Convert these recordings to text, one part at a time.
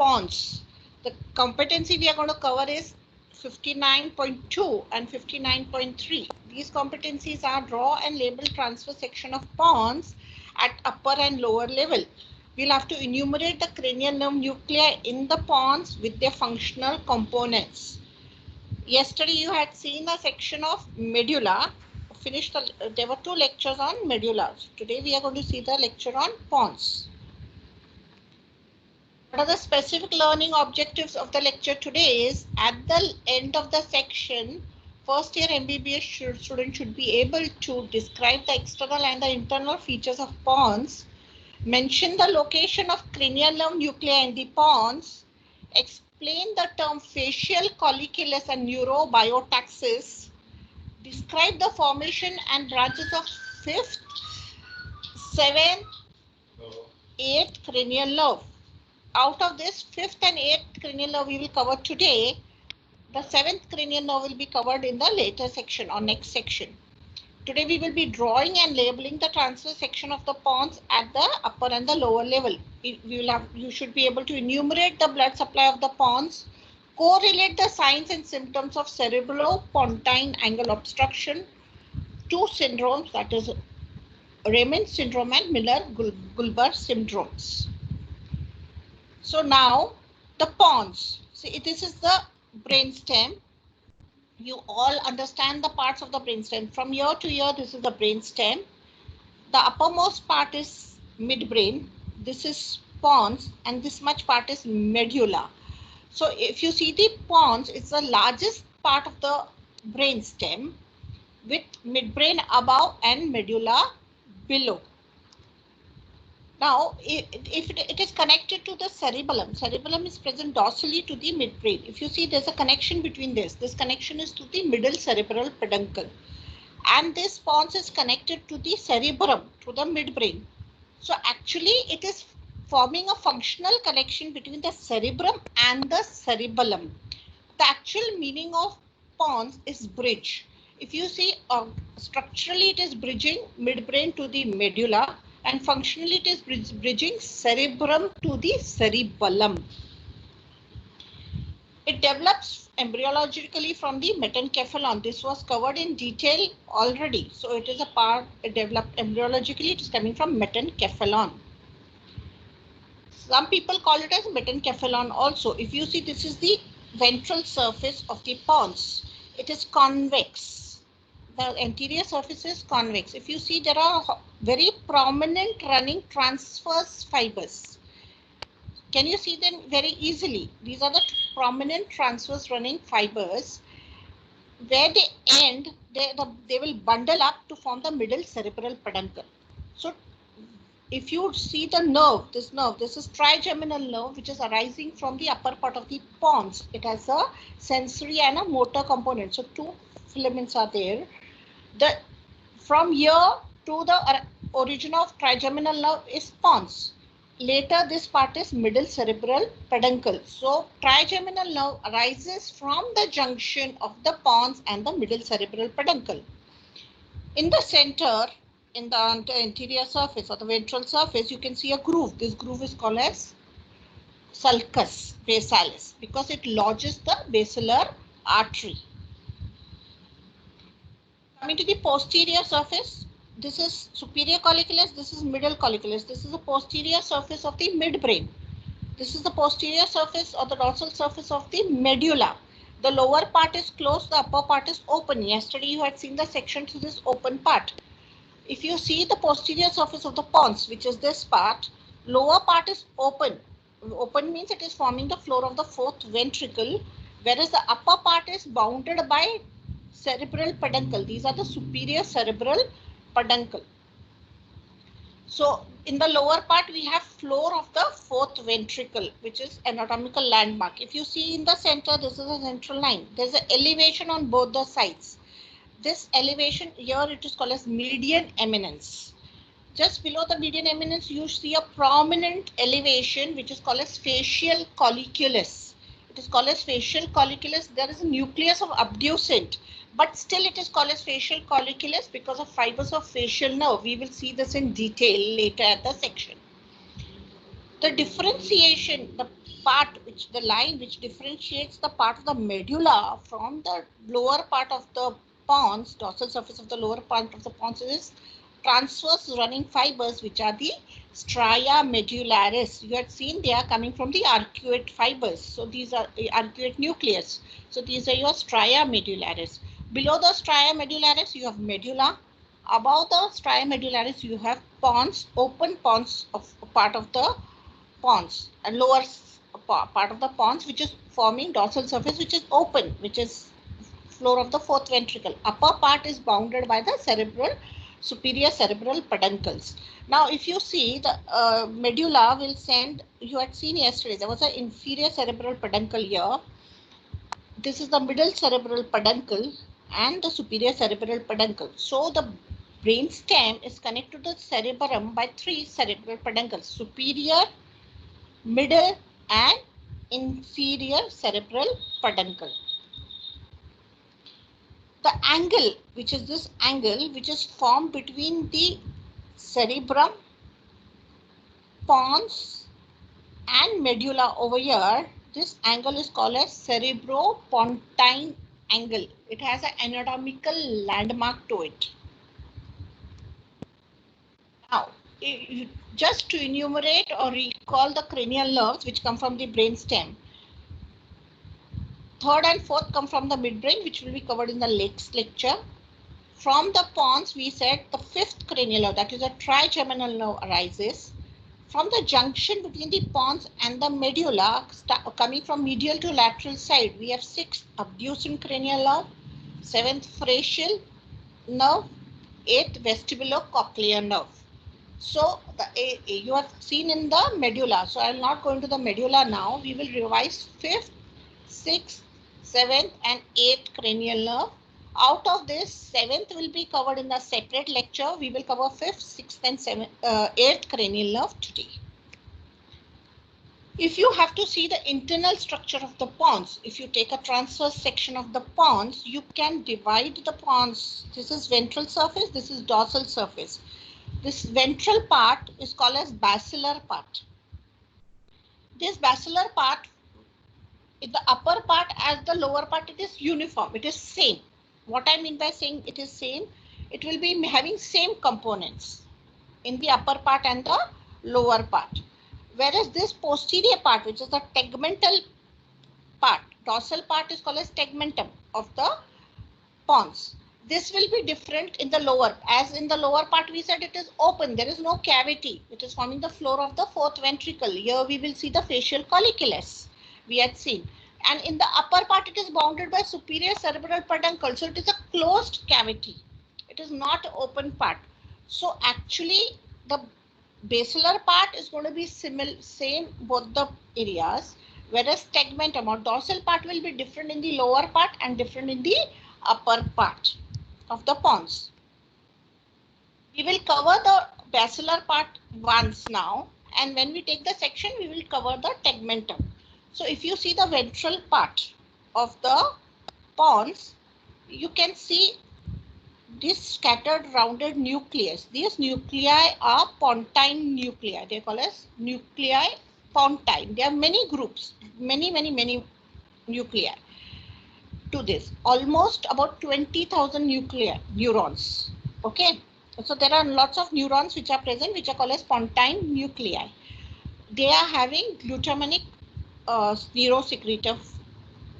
pons. The competency we are going to cover is 59.2 and 59.3. These competencies are draw and label transfer section of pons at upper and lower level. We'll have to enumerate the cranial nerve nuclei in the pons with their functional components. Yesterday you had seen a section of medulla. There were 2 lectures on medulla. Today we are going to see the lecture on pons. What are the specific learning objectives of the lecture today is, at the end of the section, first year MBBS student should be able to describe the external and the internal features of pons, mention the location of cranial nerve nuclei in the pons, explain the term facial colliculus and neurobiotaxis, describe the formation and branches of 5th, 7th, 8th cranial nerve. Out of this 5th and 8th cranial nerve we will cover today. The 7th cranial nerve will be covered in the later section or next section. Today we will be drawing and labeling the transfer section of the pons at the upper and the lower level. You should be able to enumerate the blood supply of the pons, correlate the signs and symptoms of cerebropontine angle obstruction, 2 syndromes, that is Raymond syndrome and Miller-Gulber syndromes. So now the pons. See, this is the brainstem. You all understand the parts of the brainstem. From ear to ear, this is the brainstem. The uppermost part is midbrain. This is pons, and this much part is medulla. So if you see the pons, it's the largest part of the brainstem with midbrain above and medulla below. Now, if it is connected to the cerebellum, cerebellum is present dorsally to the midbrain. If you see, there's a connection between this. This connection is to the middle cerebral peduncle. And this pons is connected to the cerebrum, to the midbrain. So actually, it is forming a functional connection between the cerebrum and the cerebellum. The actual meaning of pons is bridge. If you see, structurally it is bridging midbrain to the medulla, and functionally it is bridging cerebrum to the cerebellum. It develops embryologically from the metencephalon. This was covered in detail already. So it is a part, it developed embryologically, it is coming from metencephalon. Some people call it as metencephalon also. If you see, this is the ventral surface of the pons. It is convex. The anterior surface is convex. If you see, there are very prominent running transverse fibers. Can you see them very easily? These are the prominent transverse running fibers. Where they end, they will bundle up to form the middle cerebral peduncle. So if you see the nerve, this is trigeminal nerve, which is arising from the upper part of the pons. It has a sensory and a motor component. So 2 filaments are there. From here to the origin of trigeminal nerve is pons. Later, this part is middle cerebral peduncle. So trigeminal nerve arises from the junction of the pons and the middle cerebral peduncle. In the center, in the anterior surface or the ventral surface, you can see a groove. This groove is called as sulcus basalis because it lodges the basilar artery. Coming to the posterior surface, this is superior colliculus, this is middle colliculus, this is the posterior surface of the midbrain. This is the posterior surface or the dorsal surface of the medulla. The lower part is closed, the upper part is open. Yesterday you had seen the section to this open part. If you see the posterior surface of the pons, which is this part, lower part is open. Open means it is forming the floor of the 4th ventricle, whereas the upper part is bounded by cerebral peduncle. These are the superior cerebral peduncle. So in the lower part we have floor of the 4th ventricle, which is anatomical landmark. If you see in the center, this is a central line. There's an elevation on both the sides. This elevation here, it is called as median eminence. Just below the median eminence you see a prominent elevation which is called as facial colliculus. It is called as facial colliculus. There is a nucleus of abducent, but still it is called as facial colliculus because of fibers of facial nerve. We will see this in detail later at the section. The differentiation, the the line which differentiates the part of the medulla from the lower part of the pons, dorsal surface of the lower part of the pons, is transverse running fibers, which are the stria medullaris. You had seen they are coming from the arcuate fibers. So these are the arcuate nucleus. So these are your stria medullaris. Below the stria medullaris, you have medulla. Above the stria medullaris, you have pons, open pons of part of the pons, and lower part of the pons, which is forming dorsal surface, which is open, which is floor of the fourth ventricle. Upper part is bounded by the superior cerebral peduncles. Now, if you see the medulla will send, you had seen yesterday, there was an inferior cerebral peduncle here. This is the middle cerebral peduncle and the superior cerebral peduncle. So the brain stem is connected to the cerebrum by 3 cerebral peduncles: superior, middle and inferior cerebral peduncle. The angle, which is this angle, which is formed between the cerebrum, pons and medulla over here, this angle is called as cerebropontine angle. It has an anatomical landmark to it. Now, just to enumerate or recall the cranial nerves which come from the brain stem. Third and fourth come from the midbrain, which will be covered in the next lecture. From the pons, we said the fifth cranial nerve, that is a trigeminal nerve, arises. From the junction between the pons and the medulla, coming from medial to lateral side, we have 6th abducens cranial nerve, 7th facial nerve, 8th vestibulocochlear nerve. So you have seen in the medulla. So I will not go into the medulla now. We will revise 5th, 6th, 7th and 8th cranial nerve. Out of this, 7th will be covered in the separate lecture. We will cover 5th, 6th and 8th cranial nerve today. If you have to see the internal structure of the pons, if you take a transverse section of the pons, you can divide the pons. This is ventral surface, this is dorsal surface. This ventral part is called as basilar part. This basilar part, in the upper part as the lower part, it is uniform, it is same. What I mean by saying it is same, it will be having same components in the upper part and the lower part. Whereas this posterior part, which is the tegmental part, dorsal part is called as tegmentum of the pons. This will be different in the lower. As in the lower part, we said it is open. There is no cavity. It is forming the floor of the fourth ventricle. Here we will see the facial colliculus. We had seen. And in the upper part, it is bounded by superior cerebral peduncle. So it is a closed cavity. It is not an open part. So actually, the basilar part is going to be same both the areas. Whereas tegmentum or dorsal part will be different in the lower part and different in the upper part of the pons. We will cover the basilar part once now, and when we take the section, we will cover the tegmentum. So if you see the ventral part of the pons, you can see this scattered rounded nucleus. These nuclei are pontine nuclei. They are called as nuclei pontine. There are many groups, many nuclei to this. Almost about 20,000 neurons. Okay. So there are lots of neurons which are present, which are called as pontine nuclei. They are having glutamic neurosecretor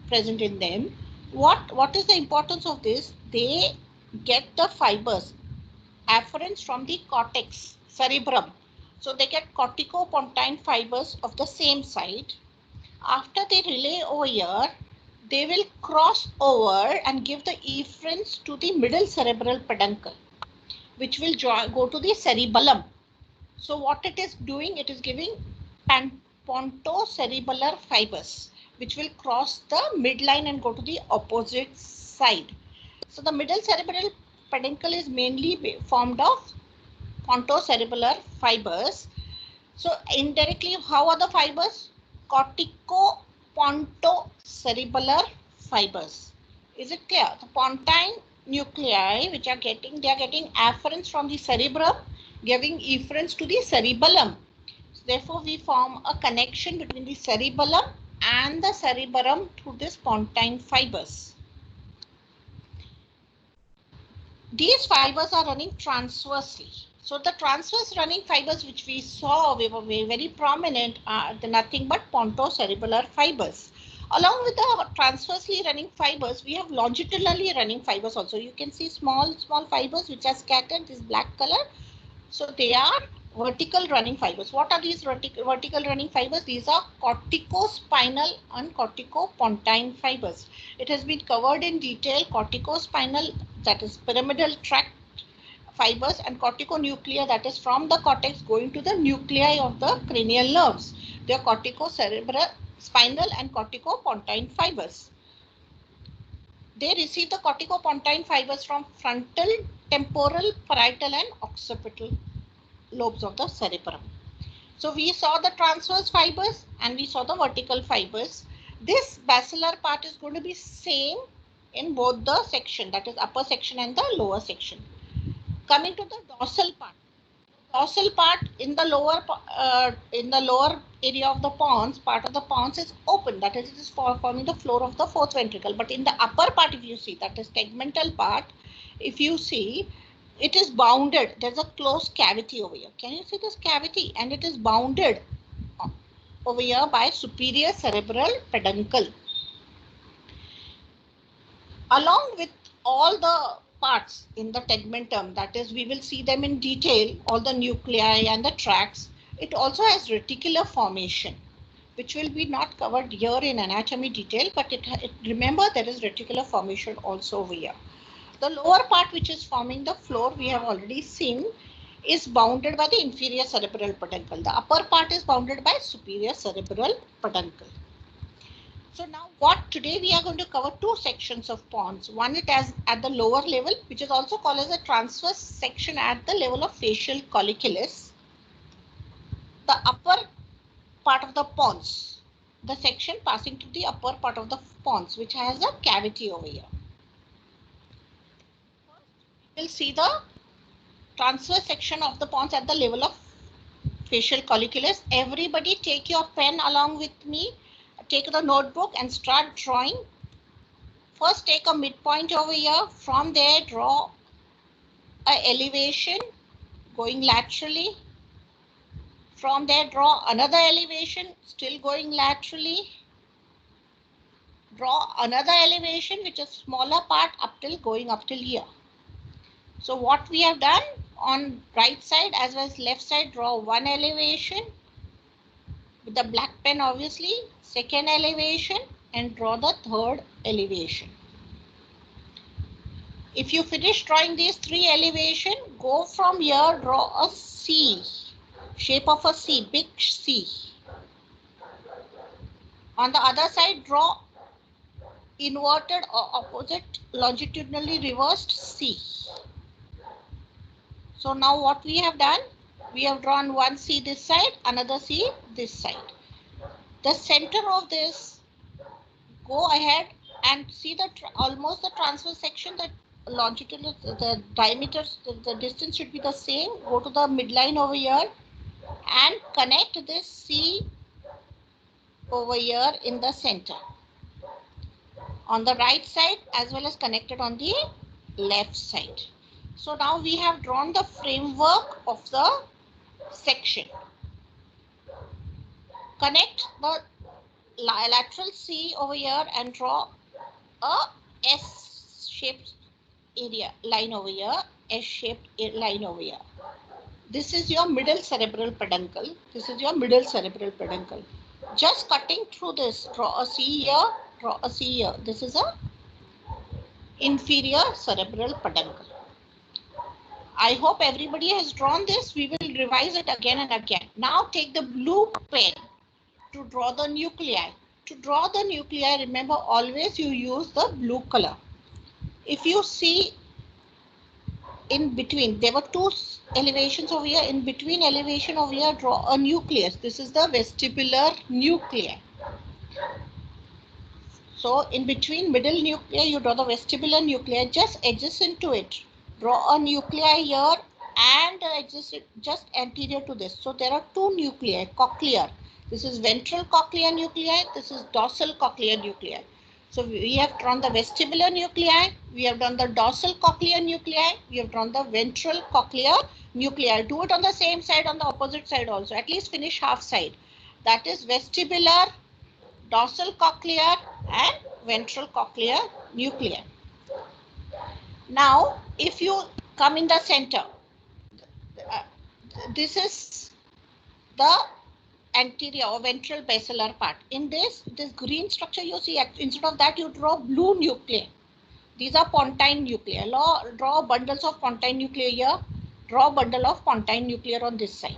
present in them. What is the importance of this? They get the fibers afferents from the cortex, cerebrum. So they get corticopontine fibers of the same side. After they relay over here, they will cross over and give the efferents to the middle cerebral peduncle, which will go to the cerebellum. So what it is doing, it is giving pontocerebellar fibers, which will cross the midline and go to the opposite side. So the middle cerebral peduncle is mainly formed of pontocerebellar fibers. So indirectly, how are the fibers? Corticopontocerebellar fibers. Is it clear? The pontine nuclei which are getting, they are getting afferents from the cerebrum, giving efferents to the cerebellum. Therefore, we form a connection between the cerebellum and the cerebrum through this pontine fibers. These fibers are running transversely. So the transverse running fibers which we saw were very prominent are nothing but pontocerebellar fibers. Along with the transversely running fibers, we have longitudinally running fibers also. You can see small fibers which are scattered this black color. So they are vertical running fibers. What are these vertical running fibers? These are corticospinal and corticopontine fibers. It has been covered in detail. Corticospinal, that is pyramidal tract fibers, and corticonuclear, that is from the cortex going to the nuclei of the cranial nerves. They are corticocerebral, spinal and corticopontine fibers. They receive the corticopontine fibers from frontal, temporal, parietal and occipital lobes of the cerebrum. So we saw the transverse fibers and we saw the vertical fibers. This basilar part is going to be same in both the section, that is upper section and the lower section. Coming to the dorsal part. Dorsal part in the lower area of the pons, part of the pons is open, that is it is forming the floor of the fourth ventricle. But in the upper part, if you see, that is tegmental part, if you see, it is bounded. There's a closed cavity over here. Can you see this cavity? And it is bounded over here by superior cerebral peduncle. Along with all the parts in the tegmentum, that is, we will see them in detail, all the nuclei and the tracts. It also has reticular formation, which will be not covered here in anatomy detail, but remember there is reticular formation also over here. The lower part, which is forming the floor, we have already seen, is bounded by the inferior cerebral peduncle. The upper part is bounded by superior cerebral peduncle. So now today we are going to cover two sections of pons. One it has at the lower level, which is also called as a transverse section at the level of facial colliculus. The upper part of the pons, the section passing to the upper part of the pons, which has a cavity over here. We'll see the transverse section of the pons at the level of facial colliculus. Everybody take your pen along with me. Take the notebook and start drawing. First take a midpoint over here. From there draw an elevation going laterally. From there draw another elevation still going laterally. Draw another elevation which is smaller part going up till here. So what we have done on right side as well as left side, draw one elevation with the black pen obviously, second elevation, and draw the third elevation. If you finish drawing these three elevation, go from here, draw a C, shape of a C, big C. On the other side, draw inverted or opposite longitudinally reversed C. So now what we have done, we have drawn one C this side, another C this side. The center of this, go ahead and see almost the transverse section, that longitudinal, the diameter, the distance should be the same. Go to the midline over here and connect this C over here in the center. On the right side as well as connected on the left side. So now we have drawn the framework of the section. Connect the lateral C over here and draw a S-shaped area line over here, S-shaped line over here. This is your middle cerebral peduncle. This is your middle cerebral peduncle. Just cutting through this, draw a C here, draw a C here. This is a inferior cerebral peduncle. I hope everybody has drawn this. We will revise it again and again. Now take the blue pen to draw the nuclei. To draw the nuclei, remember always you use the blue color. If you see in between, there were two elevations over here. In between elevation over here, draw a nucleus. This is the vestibular nuclei. So in between middle nuclei, you draw the vestibular nuclei just adjacent to it. Draw a nuclei here and existed just anterior to this. So there are two nuclei, cochlear. This is ventral cochlear nuclei. This is dorsal cochlear nuclei. So we have drawn the vestibular nuclei. We have done the dorsal cochlear nuclei. We have drawn the ventral cochlear nuclei. Do it on the same side, on the opposite side also. At least finish half side. That is vestibular, dorsal cochlear, and ventral cochlear nuclei. Now, if you come in the center, this is the anterior or ventral basilar part. In this green structure you see, instead of that you draw blue nuclei. These are pontine nuclei. Draw bundles of pontine nuclei here. Draw bundle of pontine nuclei on this side.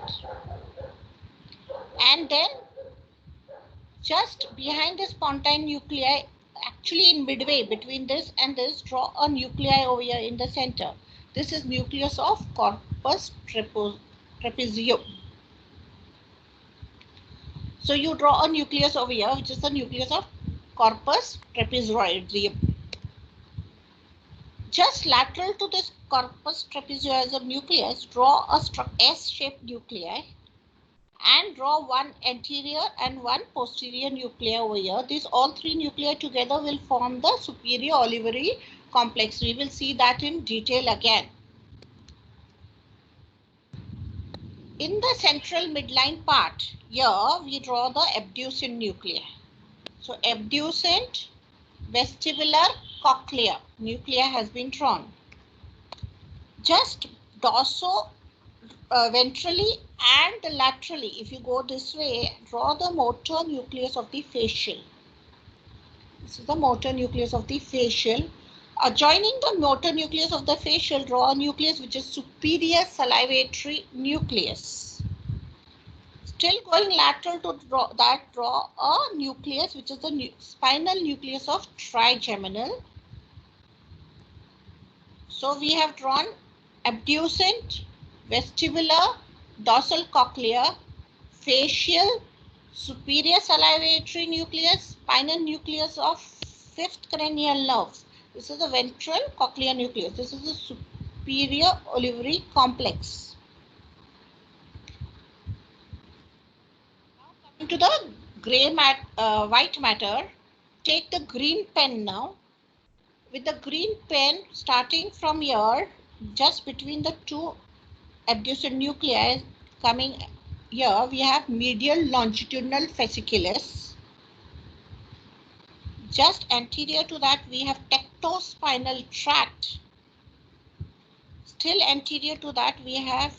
And then just behind this pontine nuclei, actually in midway between this and this, draw a nuclei over here in the center. This is nucleus of corpus trapezium. So you draw a nucleus over here, which is the nucleus of corpus trapezoidum. Just lateral to this corpus trapezoidum nucleus, draw a S-shaped nuclei and draw one anterior and one posterior nuclei over here. These all three nuclei together will form the superior olivary complex. We will see that in detail again. In the central midline part, here we draw the abducent nuclei. So abducent vestibular cochlear nuclei has been drawn. Just ventrally and laterally, if you go this way, draw the motor nucleus of the facial. This is the motor nucleus of the facial. Adjoining the motor nucleus of the facial, draw a nucleus which is superior salivatory nucleus. Still going lateral to draw a nucleus which is the spinal nucleus of trigeminal. So we have drawn abducent, vestibular, dorsal cochlear, facial, superior salivatory nucleus, spinal nucleus of fifth cranial nerves. This is the ventral cochlear nucleus. This is the superior olivary complex. Now coming to the white matter, take the green pen now. With the green pen, starting from here, just between the two abducent nuclei coming here, we have medial longitudinal fasciculus. Just anterior to that, we have tectospinal tract. Still anterior to that, we have,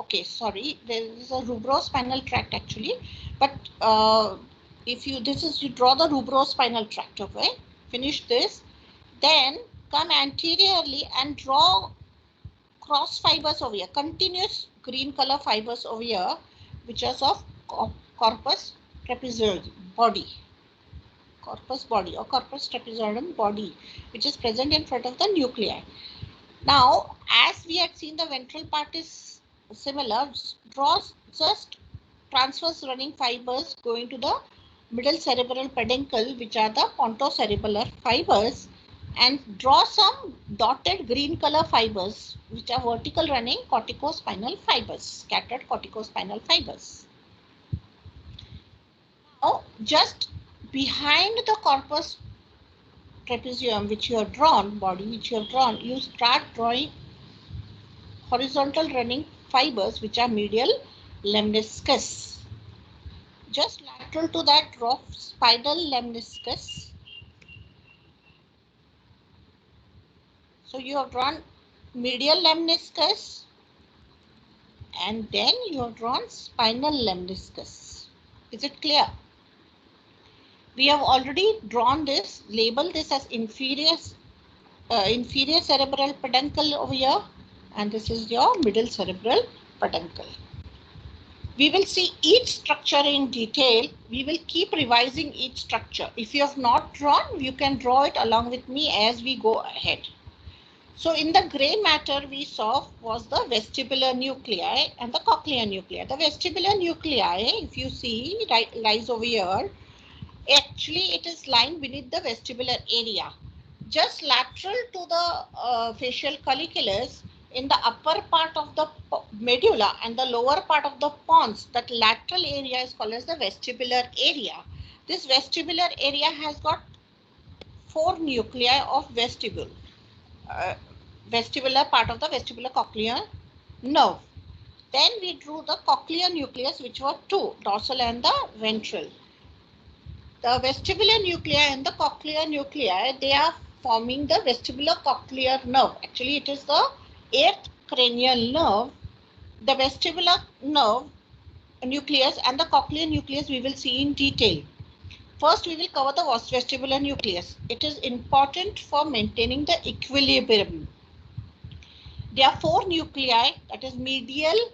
there is a rubrospinal tract actually, but you draw the rubrospinal tract, okay? Finish this. Then come anteriorly and draw cross fibers over here, continuous green color fibers over here, which is of corpus trapezoidum body. Corpus body or corpus trapezoidum body, which is present in front of the nuclei. Now, as we had seen, the ventral part is similar. Draw just transverse running fibers going to the middle cerebral peduncle, which are the pontocerebellar fibers, and draw some dotted green color fibers, which are vertical running corticospinal fibers, scattered corticospinal fibers. Now, just behind the corpus trapezium, which you have drawn, you start drawing horizontal running fibers, which are medial lemniscus. Just lateral to that, draw spinal lemniscus. So you have drawn medial lemniscus and then you have drawn spinal lemniscus. Is it clear? We have already drawn this, label this as inferior cerebral peduncle over here, and this is your middle cerebral peduncle. We will see each structure in detail. We will keep revising each structure. If you have not drawn, you can draw it along with me as we go ahead. So in the gray matter we saw was the vestibular nuclei and the cochlear nuclei. The vestibular nuclei, if you see, lies over here. Actually, it is lying beneath the vestibular area. Just lateral to the facial colliculus, in the upper part of the medulla and the lower part of the pons, that lateral area is called as the vestibular area. This vestibular area has got 4 nuclei of vestibule, vestibular part of the vestibular cochlear nerve. Then we drew the cochlear nucleus, which were 2, dorsal and the ventral. The vestibular nuclei and the cochlear nuclei, they are forming the vestibular cochlear nerve. Actually, it is the 8th cranial nerve. The vestibular nerve nucleus and the cochlear nucleus we will see in detail. First, we will cover the vestibular nucleus. It is important for maintaining the equilibrium. There are 4 nuclei, that is medial,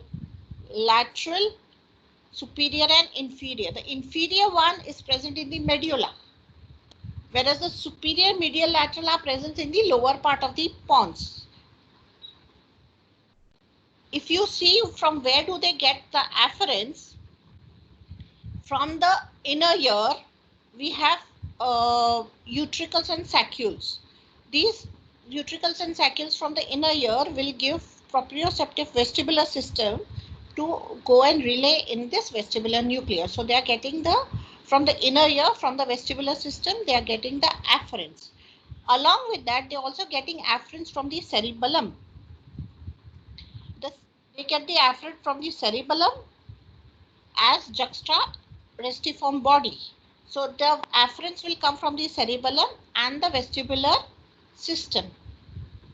lateral, superior and inferior. The inferior one is present in the medulla, whereas the superior, medial, lateral are present in the lower part of the pons. If you see from where do they get the afferents, from the inner ear, we have utricles and saccules. These utricles and saccules from the inner ear will give proprioceptive vestibular system to go and relay in this vestibular nucleus. So they are getting the, from the inner ear, from the vestibular system, they are getting the afferents. Along with that, they are also getting afferents from the cerebellum. They get the afferent from the cerebellum as juxta-restiform body. So the afferents will come from the cerebellum and the vestibular system.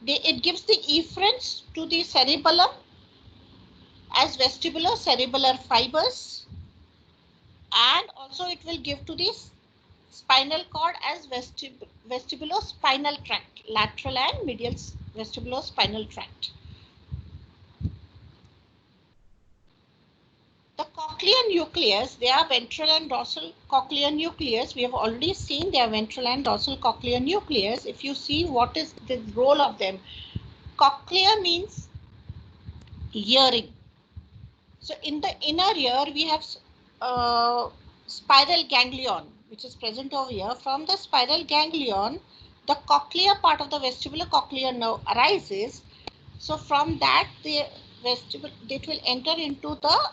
It gives the efferents to the cerebellum as vestibular-cerebellar fibers, and also it will give to the spinal cord as vestibulospinal tract, lateral and medial vestibulospinal tract. The cochlear nucleus, they are ventral and dorsal cochlear nucleus. We have already seen their ventral and dorsal cochlear nucleus. If you see what is the role of them, cochlear means hearing. So in the inner ear, we have spiral ganglion, which is present over here. From the spiral ganglion, the cochlear part of the vestibular cochlear nerve arises. So from that, the vestibule, it will enter into the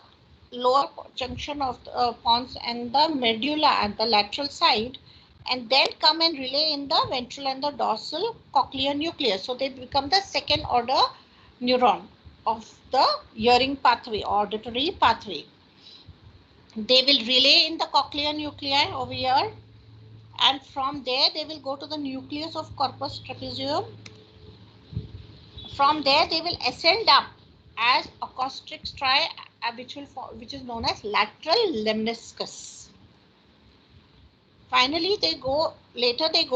lower junction of the pons and the medulla at the lateral side, and then come and relay in the ventral and the dorsal cochlear nucleus. So they become the second order neuron of the hearing pathway, auditory pathway. They will relay in the cochlear nuclei over here, and from there they will go to the nucleus of corpus trapezium. From there they will ascend up as acoustic striae, which is known as lateral lemniscus. Finally, they go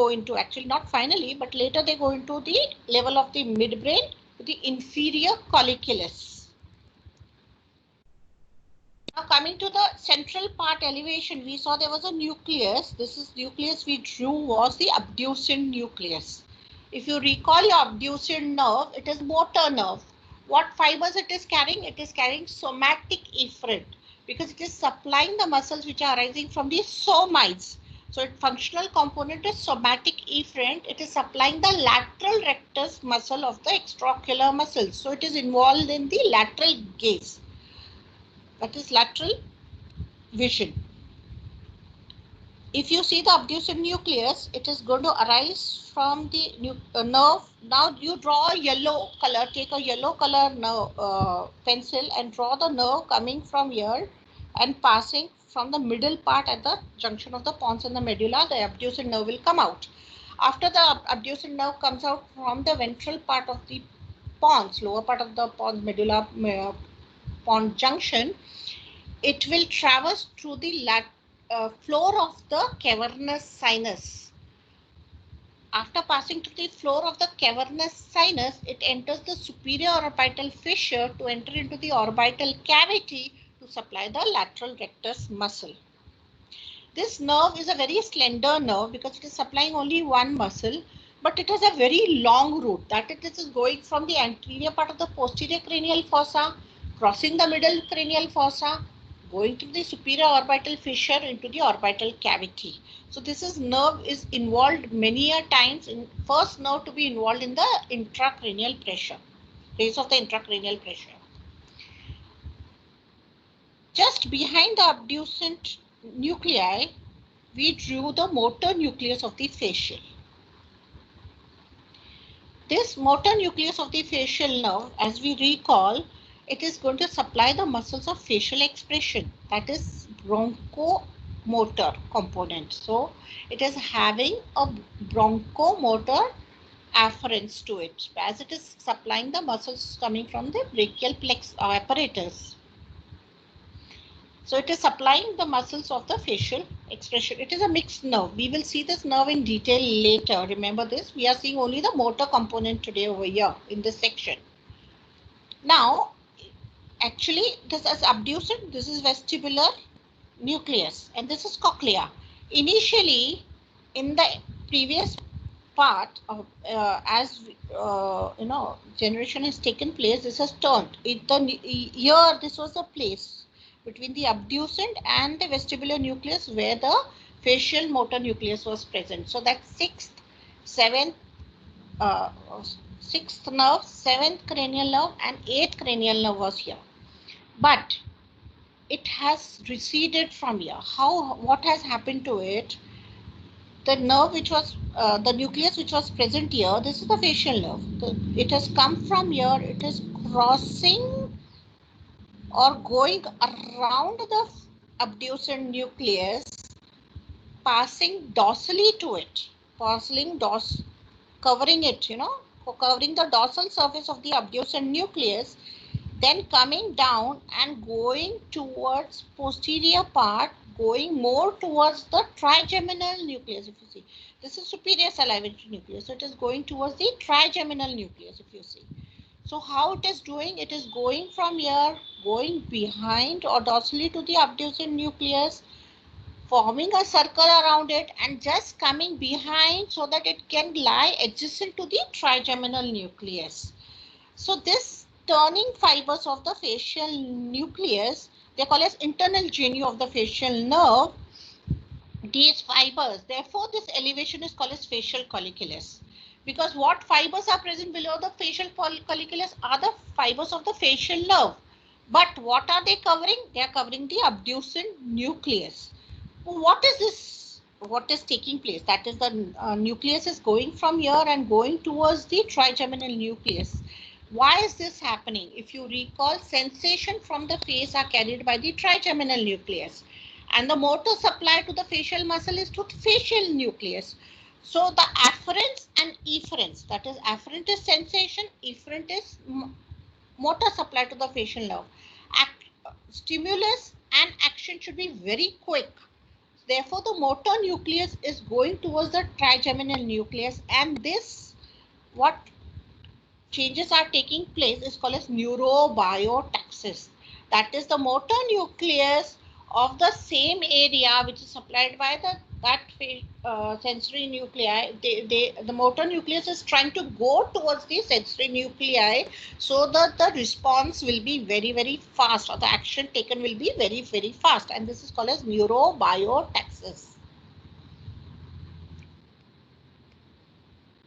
into, actually not finally, but later they go into the level of the midbrain, the inferior colliculus. Now coming to the central part elevation, we saw there was a nucleus. This is nucleus we drew was the abducent nucleus. If you recall your abducent nerve, it is motor nerve. What fibers it is carrying? It is carrying somatic efferent, because it is supplying the muscles which are arising from the somites. So its functional component is somatic efferent. It is supplying the lateral rectus muscle of the extraocular muscles. So it is involved in the lateral gaze, that is lateral vision. If you see the abducent nucleus, it is going to arise from the nerve. Now you draw a yellow color, take a yellow color nerve, pencil, and draw the nerve coming from here and passing from the middle part at the junction of the pons and the medulla. The abducent nerve will come out. After the abducent nerve comes out from the ventral part of the pons, lower part of the pons, medulla, pons junction, it will traverse through the floor of the cavernous sinus. After passing through the floor of the cavernous sinus, it enters the superior orbital fissure to enter into the orbital cavity to supply the lateral rectus muscle. This nerve is a very slender nerve because it is supplying only one muscle, but it has a very long route, that it is going from the anterior part of the posterior cranial fossa, crossing the middle cranial fossa, going through the superior orbital fissure into the orbital cavity. So this is nerve is involved many a times in first nerve to be involved in the intracranial pressure. place of the intracranial pressure. Just behind the abducent nuclei, we drew the motor nucleus of the facial. This motor nucleus of the facial nerve, as we recall, it is going to supply the muscles of facial expression, that is bronchomotor component. So it is having a bronchomotor afference to it, as it is supplying the muscles coming from the brachial plex apparatus. So it is supplying the muscles of the facial expression. It is a mixed nerve. We will see this nerve in detail later. Remember this, we are seeing only the motor component today over here in this section. Now, actually, this is abducent, this is vestibular nucleus, and this is cochlea. Initially, in the previous part of generation has taken place, this has turned. Here, this was the place between the abducent and the vestibular nucleus where the facial motor nucleus was present. So that sixth nerve, seventh cranial nerve, and eighth cranial nerve was here. But it has receded from here. What has happened to it? The nerve which was, the nucleus which was present here, this is the facial nerve. It has come from here, it is crossing or going around the abducent nucleus, passing dorsally to it, covering it, covering the dorsal surface of the abducent nucleus, then coming down and going towards posterior part, going more towards the trigeminal nucleus. If you see, this is superior salivary nucleus, so it is going towards the trigeminal nucleus, if you see. So how it is doing? It is going from here, going behind or dorsally to the abducent nucleus, forming a circle around it and just coming behind so that it can lie adjacent to the trigeminal nucleus. So this turning fibers of the facial nucleus, they are called as internal genu of the facial nerve. These fibers, therefore this elevation is called as facial colliculus. Because what fibers are present below the facial colliculus are the fibers of the facial nerve. But what are they covering? They are covering the abducent nucleus. What is this? What is taking place? That is, the nucleus is going from here and going towards the trigeminal nucleus. Why is this happening? If you recall, sensation from the face are carried by the trigeminal nucleus. And the motor supply to the facial muscle is to the facial nucleus. So the afference and efference, that is, afferent is sensation, efferent is motor supply to the facial nerve. Stimulus and action should be very quick. Therefore, the motor nucleus is going towards the trigeminal nucleus, and this, what changes are taking place, is called as neurobiotaxis. That is, the motor nucleus of the same area which is supplied by that sensory nuclei, the motor nucleus is trying to go towards the sensory nuclei so that the response will be very, very fast, or the action taken will be very, very fast, and this is called as neurobiotaxis.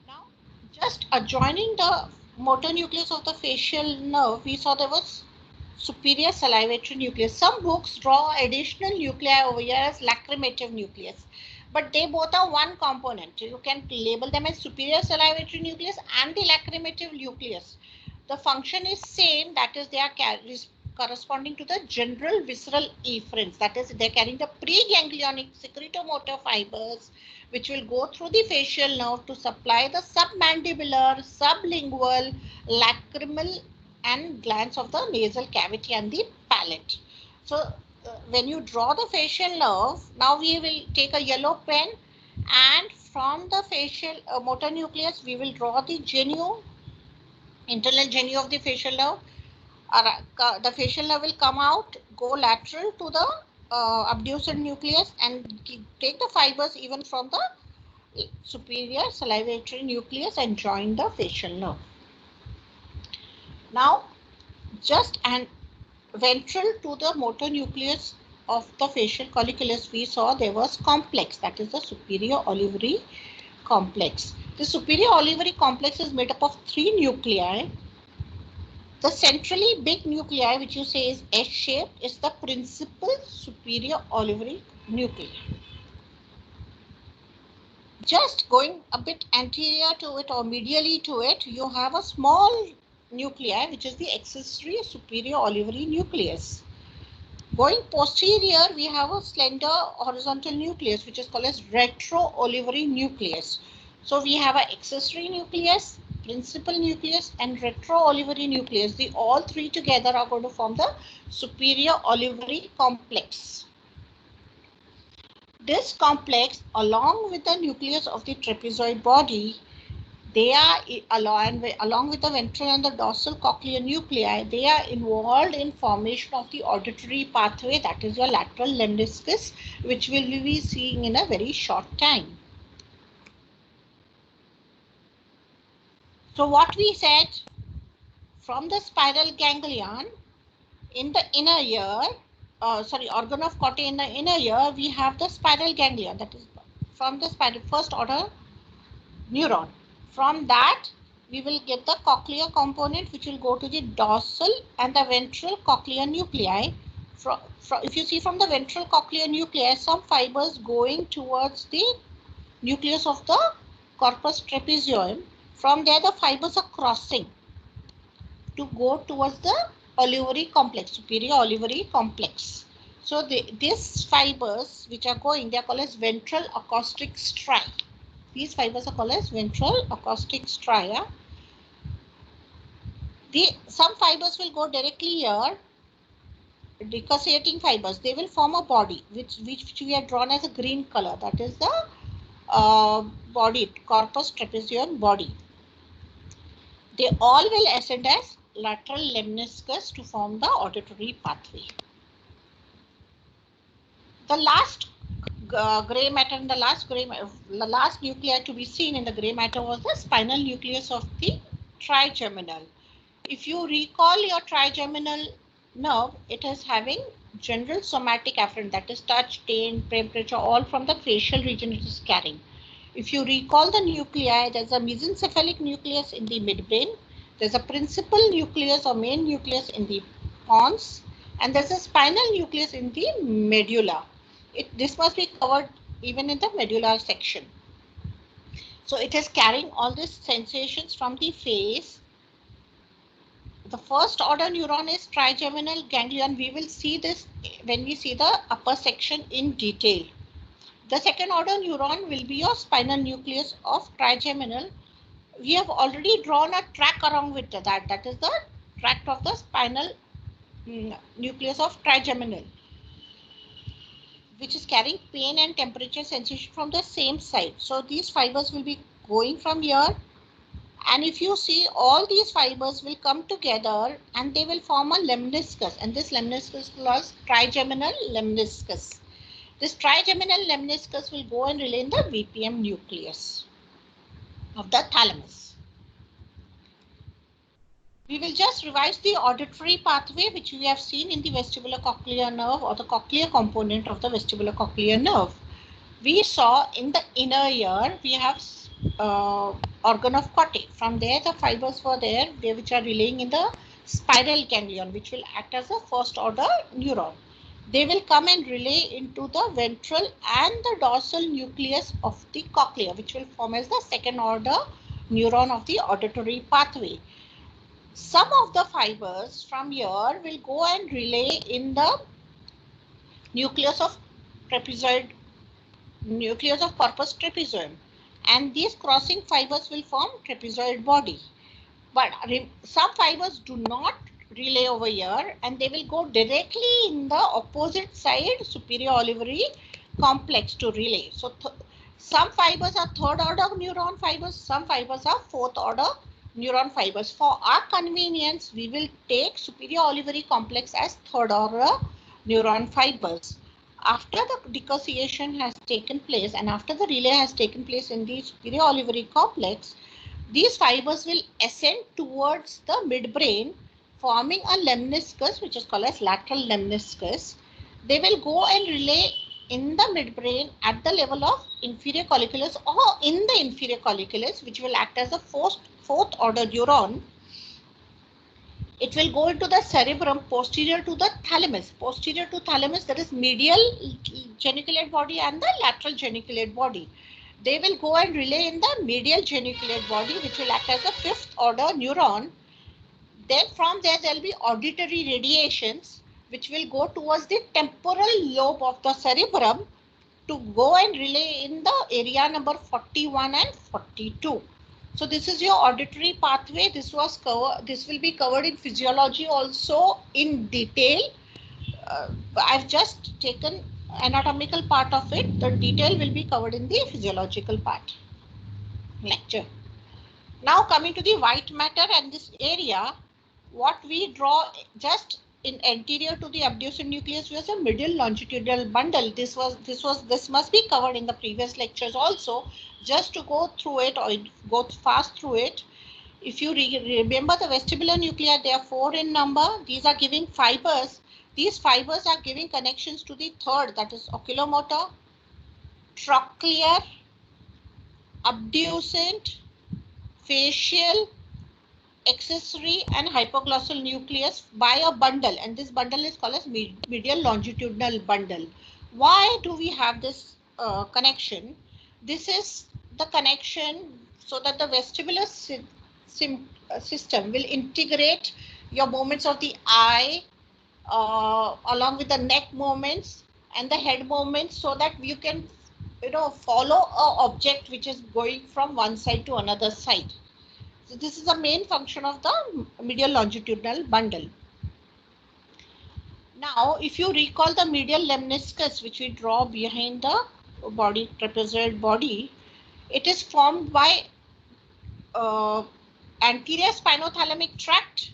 Now, just adjoining the motor nucleus of the facial nerve, we saw there was superior salivatory nucleus. Some books draw additional nuclei over here as lacrimative nucleus, but they both are one component. You can label them as superior salivatory nucleus and the lacrimative nucleus. The function is same, that is, they are corresponding to the general visceral efferents. That is, they are carrying the preganglionic secretomotor fibers which will go through the facial nerve to supply the submandibular, sublingual, lacrimal and glands of the nasal cavity and the palate. So when you draw the facial nerve, now we will take a yellow pen, and from the facial motor nucleus we will draw the genu, internal genu of the facial nerve. The facial nerve will come out, go lateral to the abducent nucleus and take the fibers even from the superior salivatory nucleus and join the facial nerve. Now, just and ventral to the motor nucleus of the facial colliculus, we saw there was complex, that is the superior olivary complex. The superior olivary complex is made up of 3 nuclei. The centrally big nuclei, which you say is S-shaped, is the principal superior olivary nuclei. Just going a bit anterior to it or medially to it, you have a small nuclei, which is the accessory superior olivary nucleus. Going posterior, we have a slender horizontal nucleus, which is called as retro-olivary nucleus. So we have an accessory nucleus, principal nucleus, and retro-olivary nucleus. All three together are going to form the superior olivary complex. This complex, along with the nucleus of the trapezoid body, they are along with the ventral and the dorsal cochlear nuclei, they are involved in formation of the auditory pathway, that is your lateral lemniscus, which we will be seeing in a very short time. So what we said, from the spiral ganglion in the inner ear, organ of Corte in the inner ear, we have the spiral ganglion, that is from the first order neuron. From that, we will get the cochlear component, which will go to the dorsal and the ventral cochlear nuclei. If you see from the ventral cochlear nuclei, some fibers going towards the nucleus of the corpus trapezium. From there, the fibers are crossing to go towards the olivary complex, superior olivary complex. So these fibers which are going, they are called as ventral acoustic striae. These fibers are called as ventral acoustic striae. Some fibers will go directly here, decussiating fibers. They will form a body, which we have drawn as a green color. That is the body, corpus trapezium body. They all will ascend as lateral lemniscus to form the auditory pathway. The last gray matter in the last nuclei to be seen in the gray matter was the spinal nucleus of the trigeminal. If you recall your trigeminal nerve, it is having general somatic afferent, that is touch, taste, temperature, all from the facial region it is carrying. If you recall the nuclei, there's a mesencephalic nucleus in the midbrain, there's a principal nucleus or main nucleus in the pons, and there's a spinal nucleus in the medulla. This must be covered even in the medullary section. So it is carrying all these sensations from the face. The first order neuron is trigeminal ganglion. We will see this when we see the upper section in detail. The second order neuron will be your spinal nucleus of trigeminal. We have already drawn a track along with that. That is the tract of the spinal nucleus of trigeminal, which is carrying pain and temperature sensation from the same side. So these fibers will be going from here. And if you see, all these fibers will come together and they will form a lemniscus. And this lemniscus plus trigeminal lemniscus. This trigeminal lemniscus will go and relay in the VPM nucleus of the thalamus. We will just revise the auditory pathway, which we have seen in the vestibulocochlear nerve or the cochlear component of the vestibulocochlear nerve. We saw in the inner ear, we have organ of Corte. From there, the fibers were there, which are relaying in the spiral ganglion, which will act as a first order neuron. They will come and relay into the ventral and the dorsal nucleus of the cochlea, which will form as the second order neuron of the auditory pathway. Some of the fibers from here will go and relay in the nucleus of corpus trapezium, and these crossing fibers will form trapezoid body. But some fibers do not relay over here, and they will go directly in the opposite side superior olivary complex to relay. So some fibers are third order neuron fibers, some fibers are fourth order neuron fibers. For our convenience, we will take superior olivary complex as third order neuron fibers. After the decussiation has taken place and after the relay has taken place in the superior olivary complex, these fibers will ascend towards the midbrain, forming a lemniscus, which is called as lateral lemniscus. They will go and relay in the midbrain at the level of inferior colliculus or in the inferior colliculus, which will act as a fourth order neuron. It will go into the cerebrum posterior to the thalamus. Posterior to thalamus, there is medial geniculate body and the lateral geniculate body. They will go and relay in the medial geniculate body, which will act as a fifth order neuron. Then from there, there will be auditory radiations, which will go towards the temporal lobe of the cerebrum to go and relay in the area number 41 and 42. So this is your auditory pathway. This will be covered in physiology also in detail. I've just taken anatomical part of it. The detail will be covered in the physiological part lecture. Now coming to the white matter and this area, what we draw just in anterior to the abducent nucleus was a medial longitudinal bundle. This must be covered in the previous lectures also. Just to go through it or go fast through it. If you remember the vestibular nuclei, they are 4 in number. These are giving fibers. These fibers are giving connections to the third, that is oculomotor, trochlear, abducent, facial, accessory and hypoglossal nucleus by a bundle, and this bundle is called as medial longitudinal bundle. Why do we have this connection? This is the connection so that the vestibular system will integrate your movements of the eye along with the neck movements and the head movements, so that you can follow an object which is going from one side to another side. So this is the main function of the medial longitudinal bundle. Now, if you recall the medial lemniscus, which we draw behind the body, trapezoid body, it is formed by anterior spinothalamic tract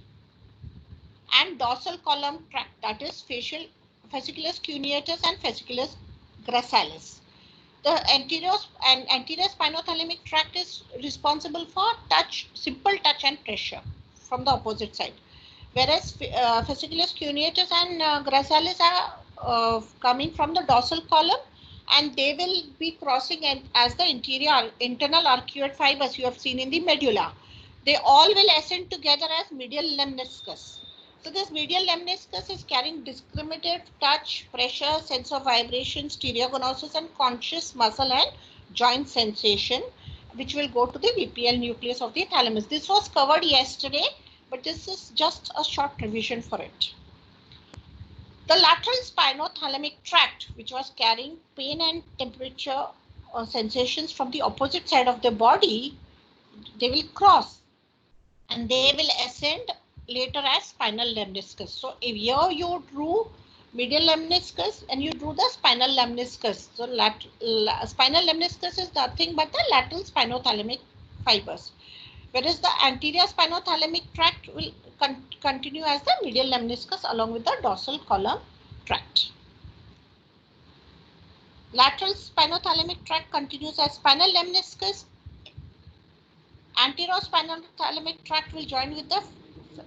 and dorsal column tract, that is fasciculus cuneatus and fasciculus gracilis. The anterior spinothalamic tract is responsible for simple touch and pressure from the opposite side, whereas fasciculus cuneatus and gracilis are coming from the dorsal column, and they will be crossing as the internal arcuate fibers you have seen in the medulla. They all will ascend together as medial lemniscus. So this medial lemniscus is carrying discriminated touch, pressure, sense of vibration, stereognosis, and conscious muscle and joint sensation, which will go to the VPL nucleus of the thalamus. This was covered yesterday, but this is just a short revision for it. The lateral spinothalamic tract, which was carrying pain and temperature sensations from the opposite side of the body, they will cross and they will ascend later as spinal lemniscus. So if here you drew medial lemniscus and you drew the spinal lemniscus. So spinal lemniscus is nothing but the lateral spinothalamic fibers, whereas the anterior spinothalamic tract will continue as the medial lemniscus along with the dorsal column tract. Lateral spinothalamic tract continues as spinal lemniscus. Anterior spinothalamic tract will join with the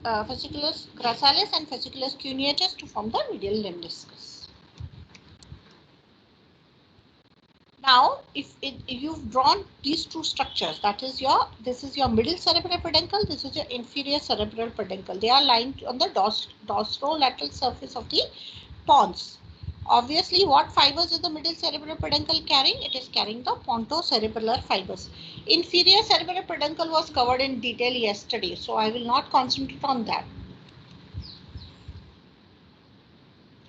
fasciculus gracilis and fasciculus cuneatus to form the medial lemniscus. Now, if you've drawn these two structures, this is your middle cerebral peduncle, this is your inferior cerebral peduncle. They are lying on the dorsolateral surface of the pons. Obviously, what fibers is the middle cerebral peduncle carrying? It is carrying the pontocerebellar fibers. Inferior cerebral peduncle was covered in detail yesterday, so I will not concentrate on that.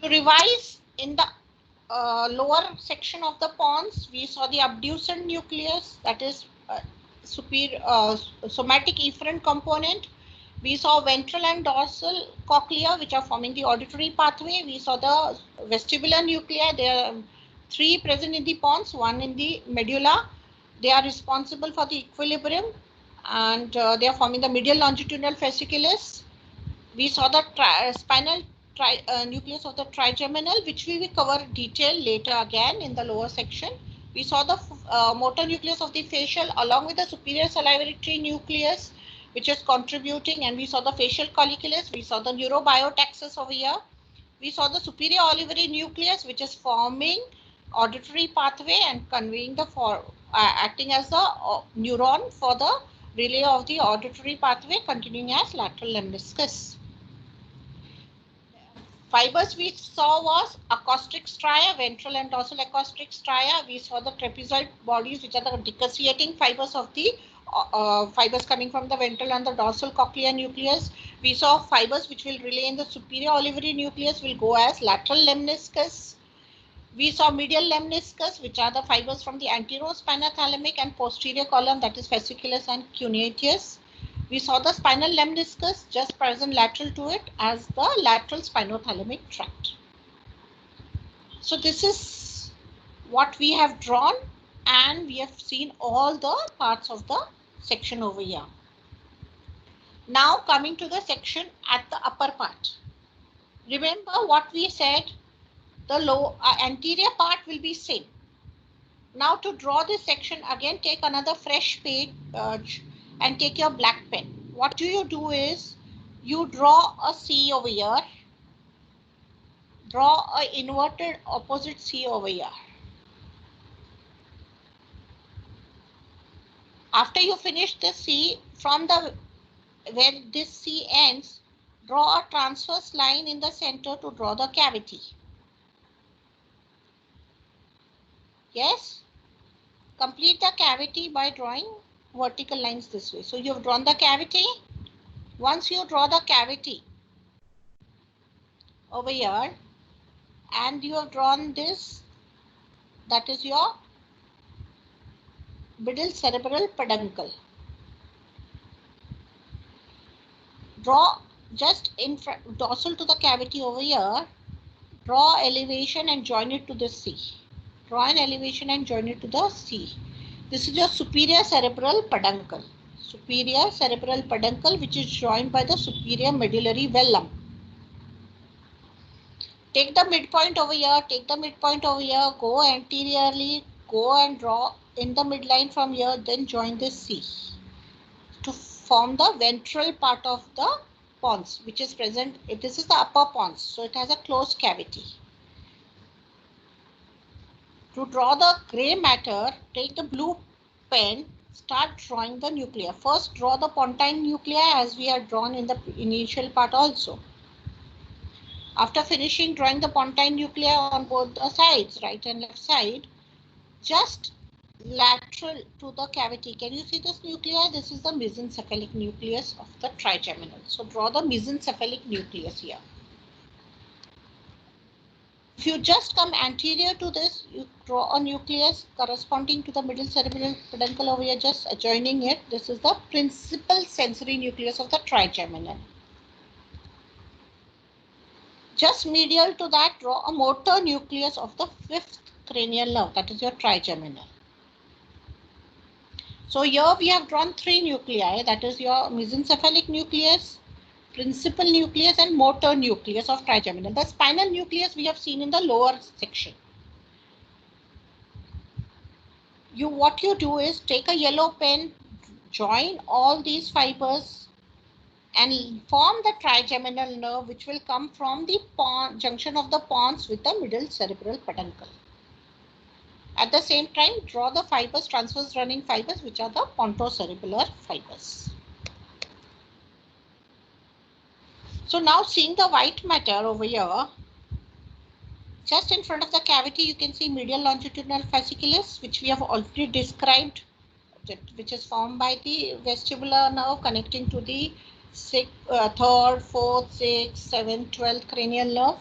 To revise, in the lower section of the pons, we saw the abducent nucleus, that is somatic efferent component. We saw ventral and dorsal cochlea, which are forming the auditory pathway. We saw the vestibular nuclei. There are 3 present in the pons, 1 in the medulla. They are responsible for the equilibrium, and they are forming the medial longitudinal fasciculus. We saw the spinal nucleus of the trigeminal, which we will cover detail later again in the lower section. We saw the motor nucleus of the facial along with the superior salivary tree nucleus, which is contributing, and we saw the facial colliculus. We saw the neurobiotaxis over here. We saw the superior olivary nucleus, which is forming auditory pathway and conveying the acting as the neuron for the relay of the auditory pathway, continuing as lateral lemniscus. Fibers we saw was acoustic stria, ventral and dorsal acoustic stria. We saw the trapezoid bodies, which are the dissociating fibers of the fibers coming from the ventral and the dorsal cochlear nucleus. We saw fibers which will relay in the superior olivary nucleus will go as lateral lemniscus. We saw medial lemniscus, which are the fibers from the anterospinothalamic and posterior column, that is fasciculus and cuneatus. We saw the spinal lemniscus just present lateral to it as the lateral spinothalamic tract. So this is what we have drawn, and we have seen all the parts of the section over here. Now coming to the section at the upper part. Remember what we said, the low anterior part will be same. Now to draw this section, again take another fresh page and take your black pen. What do is you draw a C over here, draw a inverted opposite C over here. After you finish the C, from the where this C ends, draw a transverse line in the center to draw the cavity. Yes, complete the cavity by drawing vertical lines this way. So you have drawn the cavity. Once you draw the cavity over here and you have drawn this, that is your middle cerebral peduncle. Draw just in front, dorsal to the cavity over here, draw elevation and join it to the C. Draw an elevation and join it to the C. This is your superior cerebral peduncle. Superior cerebral peduncle, which is joined by the superior medullary vellum. Take the midpoint over here, take the midpoint over here, go anteriorly, go and draw in the midline from here, then join this C to form the ventral part of the pons, which is present. This is the upper pons, so it has a closed cavity. To draw the gray matter, take the blue pen, start drawing the nuclei. First draw the pontine nuclei as we had drawn in the initial part also. After finishing drawing the pontine nuclei on both the sides, right and left side, just lateral to the cavity. Can you see this nuclei? This is the mesencephalic nucleus of the trigeminal. So draw the mesencephalic nucleus here. If you just come anterior to this, you draw a nucleus corresponding to the middle cerebral peduncle over here, just adjoining it. This is the principal sensory nucleus of the trigeminal. Just medial to that, draw a motor nucleus of the fifth cranial nerve, that is your trigeminal. So here we have drawn three nuclei, that is your mesencephalic nucleus, principal nucleus and motor nucleus of trigeminal. The spinal nucleus we have seen in the lower section. What you do is take a yellow pen, join all these fibers and form the trigeminal nerve, which will come from the junction of the pons with the middle cerebral peduncle. At the same time, draw the fibers, transverse running fibers, which are the pontocerebellar fibers. So now seeing the white matter over here, just in front of the cavity, you can see medial longitudinal fasciculus, which we have already described, which is formed by the vestibular nerve connecting to the 3rd, 4th, 6th, 7th, 12th cranial nerve.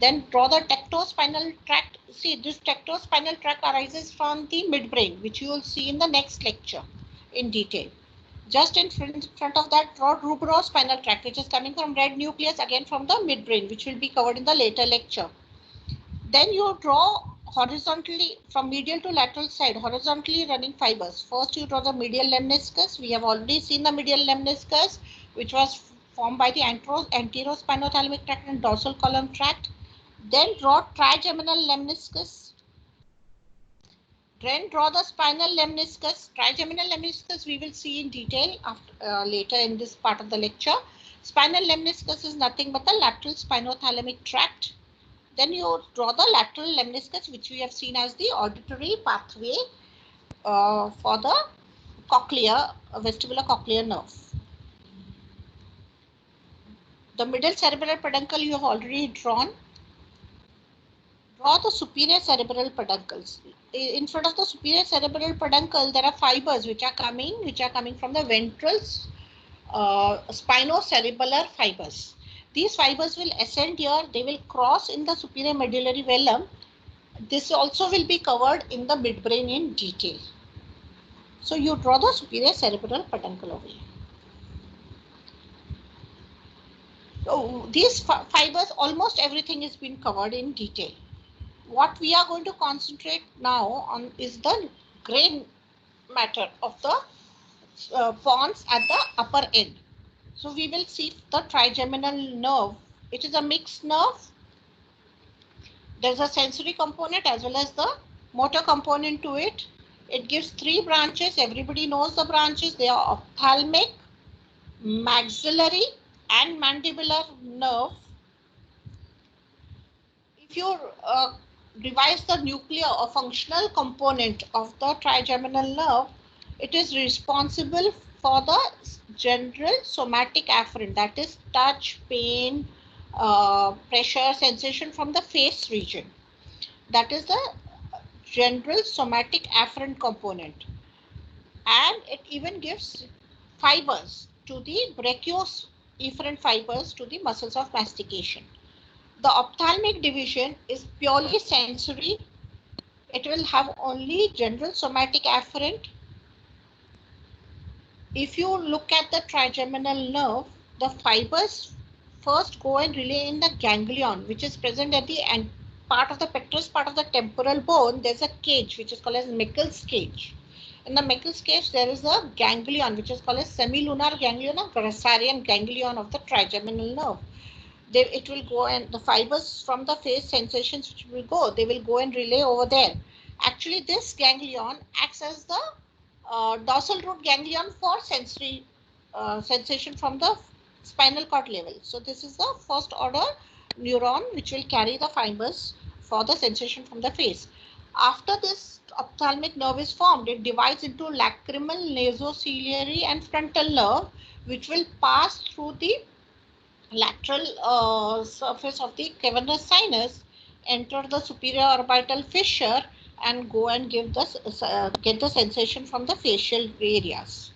Then draw the tectospinal tract. See, this tectospinal tract arises from the midbrain, which you will see in the next lecture in detail. Just in front of that, draw rubrospinal tract, which is coming from red nucleus, again from the midbrain, which will be covered in the later lecture. Then you draw horizontally from medial to lateral side, horizontally running fibers. First you draw the medial lemniscus. We have already seen the medial lemniscus, which was formed by the anterospinothalamic tract and dorsal column tract. Then draw trigeminal lemniscus. Then draw the spinal lemniscus. Trigeminal lemniscus we will see in detail after, later in this part of the lecture. Spinal lemniscus is nothing but the lateral spinothalamic tract. Then you draw the lateral lemniscus, which we have seen as the auditory pathway for the cochlear, vestibular cochlear nerve. The middle cerebral peduncle you have already drawn. Draw the superior cerebral peduncles. In front of the superior cerebral peduncle, there are fibers which are coming from the ventral spinocerebellar fibers. These fibers will ascend here. They will cross in the superior medullary velum. This also will be covered in the midbrain in detail. So you draw the superior cerebral peduncle over here. So these fibers, almost everything is being covered in detail. What we are going to concentrate now on is the gray matter of the pons at the upper end. So we will see the trigeminal nerve. It is a mixed nerve. There's a sensory component as well as the motor component to it. It gives three branches. Everybody knows the branches. They are ophthalmic, maxillary, and mandibular nerve. If you revise the nuclear or functional component of the trigeminal nerve, it is responsible for the general somatic afferent, that is touch, pain, pressure, sensation from the face region. That is the general somatic afferent component. And it even gives fibers to the brachioefferent fibers to the muscles of mastication. The ophthalmic division is purely sensory. It will have only general somatic afferent. If you look at the trigeminal nerve, the fibers first go and relay in the ganglion, which is present at the end part of the pectoris, part of the temporal bone. There's a cage which is called as Meckel's cage. In the Meckel's cage, there is a ganglion which is called as semilunar ganglion or Grassarian ganglion of the trigeminal nerve. It will go, and the fibers from the face sensations which will go, they will go and relay over there. Actually, this ganglion acts as the dorsal root ganglion for sensory sensation from the spinal cord level. So this is the first order neuron which will carry the fibers for the sensation from the face. After this ophthalmic nerve is formed, it divides into lacrimal, nasociliary, and frontal nerve, which will pass through the lateral surface of the cavernous sinus, enter the superior orbital fissure, and go and give the get the sensation from the facial areas.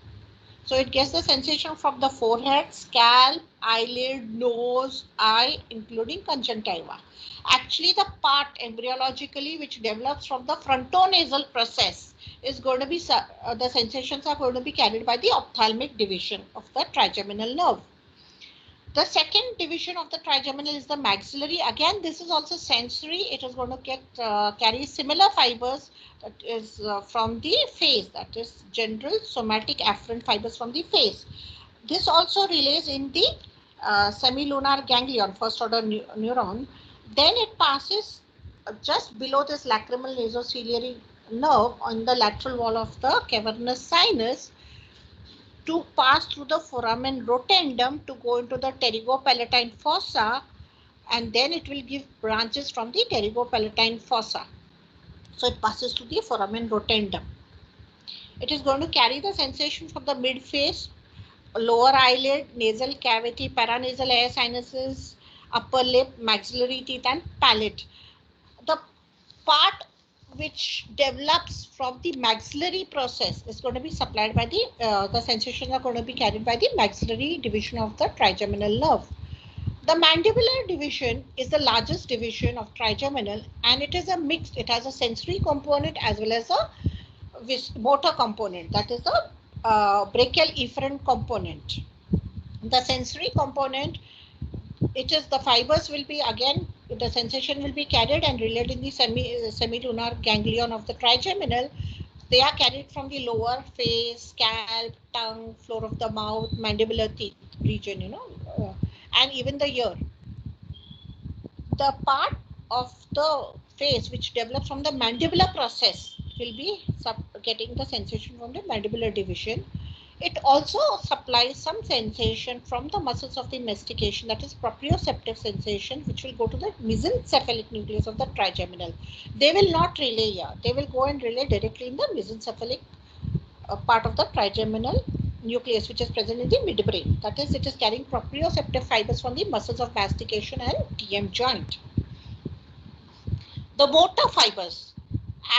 So it gets the sensation from the forehead, scalp, eyelid, nose, eye, including conjunctiva. Actually, the part embryologically which develops from the frontonasal process is going to be the sensations are going to be carried by the ophthalmic division of the trigeminal nerve. The second division of the trigeminal is the maxillary. Again, this is also sensory. It is going to carry similar fibers that is from the face, that is general somatic afferent fibers from the face. This also relays in the semilunar ganglion, first order neuron. Then it passes just below this lacrimal nasociliary nerve on the lateral wall of the cavernous sinus, to pass through the foramen rotundum to go into the pterygopalatine fossa, and then it will give branches from the pterygopalatine fossa. So it passes to the foramen rotundum. It is going to carry the sensation from the mid face, lower eyelid, nasal cavity, paranasal air sinuses, upper lip, maxillary teeth, and palate. The part which develops from the maxillary process is going to be supplied by the sensations are going to be carried by the maxillary division of the trigeminal nerve. The mandibular division is the largest division of trigeminal, and it is a mixed, it has a sensory component as well as a motor component, that is the brachial efferent component. The sensory component, it is the fibers will be again, the sensation will be carried and relayed in the semilunar ganglion of the trigeminal. They are carried from the lower face, scalp, tongue, floor of the mouth, mandibular teeth region, and even the ear. The part of the face which develops from the mandibular process will be getting the sensation from the mandibular division. It also supplies some sensation from the muscles of the mastication, that is proprioceptive sensation, which will go to the mesencephalic nucleus of the trigeminal. They will not relay here. They will go and relay directly in the mesencephalic part of the trigeminal nucleus, which is present in the midbrain. That is, it is carrying proprioceptive fibers from the muscles of mastication and TM joint. The motor fibers,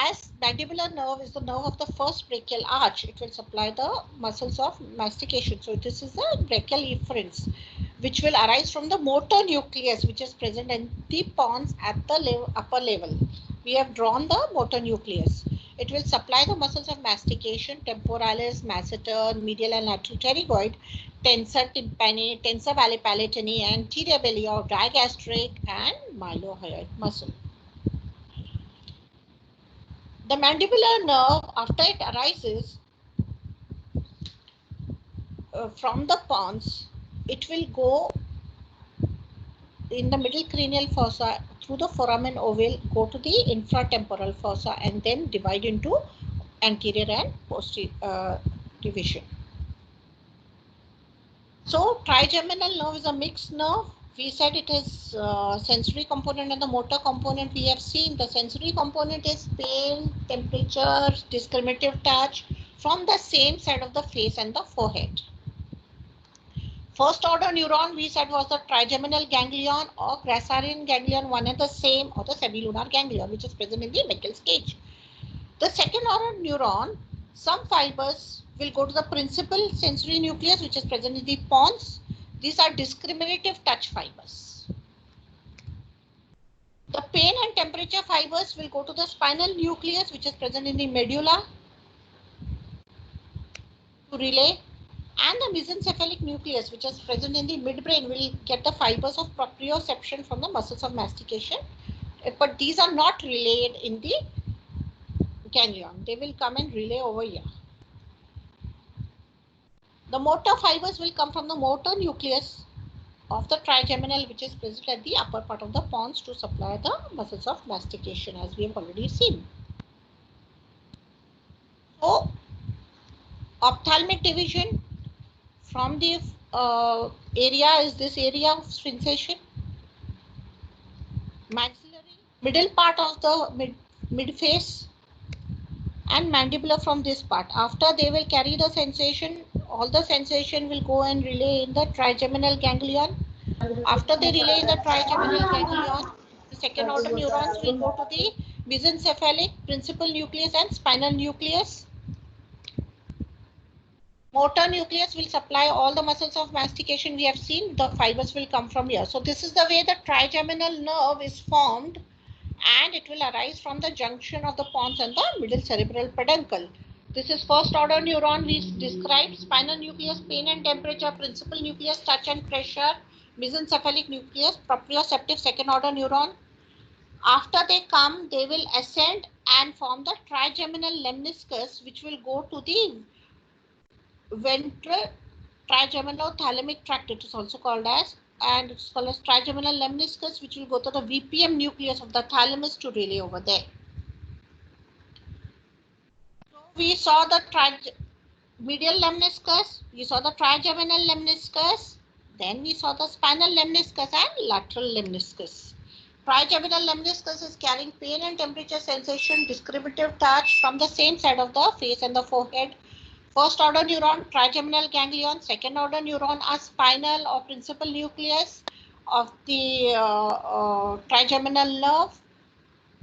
as mandibular nerve is the nerve of the first brachial arch, it will supply the muscles of mastication. So this is the brachial efferents, which will arise from the motor nucleus, which is present in the pons at the upper level. We have drawn the motor nucleus. It will supply the muscles of mastication, temporalis, masseter, medial and lateral pterygoid, tensor tympani, tensor valli palatini, anterior belly or digastric and mylohyoid muscle. The mandibular nerve, after it arises from the pons, it will go in the middle cranial fossa through the foramen ovale, go to the infratemporal fossa and then divide into anterior and posterior division. So trigeminal nerve is a mixed nerve. We said it is sensory component and the motor component. We have seen the sensory component is pain, temperature, discriminative touch from the same side of the face and the forehead. First order neuron we said was the trigeminal ganglion or Grassarian ganglion, one and the same, or the semilunar ganglion, which is present in the Meckel's cage. The second order neuron, some fibers will go to the principal sensory nucleus, which is present in the pons. These are discriminative touch fibers. The pain and temperature fibers will go to the spinal nucleus, which is present in the medulla to relay. And the mesencephalic nucleus, which is present in the midbrain, will get the fibers of proprioception from the muscles of mastication. But these are not relayed in the ganglion. They will come and relay over here. The motor fibers will come from the motor nucleus of the trigeminal, which is present at the upper part of the pons to supply the muscles of mastication, as we have already seen. So, ophthalmic division from the area is this area of sensation. Maxillary, middle part of the mid face, and mandibular from this part. After they will carry the sensation, all the sensation will go and relay in the trigeminal ganglion. After they relay in the trigeminal ganglion, the second order neurons will go to the mesencephalic, principal nucleus and spinal nucleus. Motor nucleus will supply all the muscles of mastication. We have seen the fibers will come from here. So this is the way the trigeminal nerve is formed, and it will arise from the junction of the pons and the middle cerebral peduncle. This is first order neuron. We described spinal nucleus, pain and temperature, principal nucleus, touch and pressure, mesencephalic nucleus, proprioceptive second order neuron. After they come, they will ascend and form the trigeminal lemniscus, which will go to the ventral trigeminal thalamic tract, it is also called as, and it's called as trigeminal lemniscus, which will go to the VPM nucleus of the thalamus to relay over there. So we saw the medial lemniscus, we saw the trigeminal lemniscus, then we saw the spinal lemniscus and lateral lemniscus. Trigeminal lemniscus is carrying pain and temperature sensation, discriminative touch from the same side of the face and the forehead. First order neuron, trigeminal ganglion. Second order neuron are spinal or principal nucleus of the trigeminal nerve.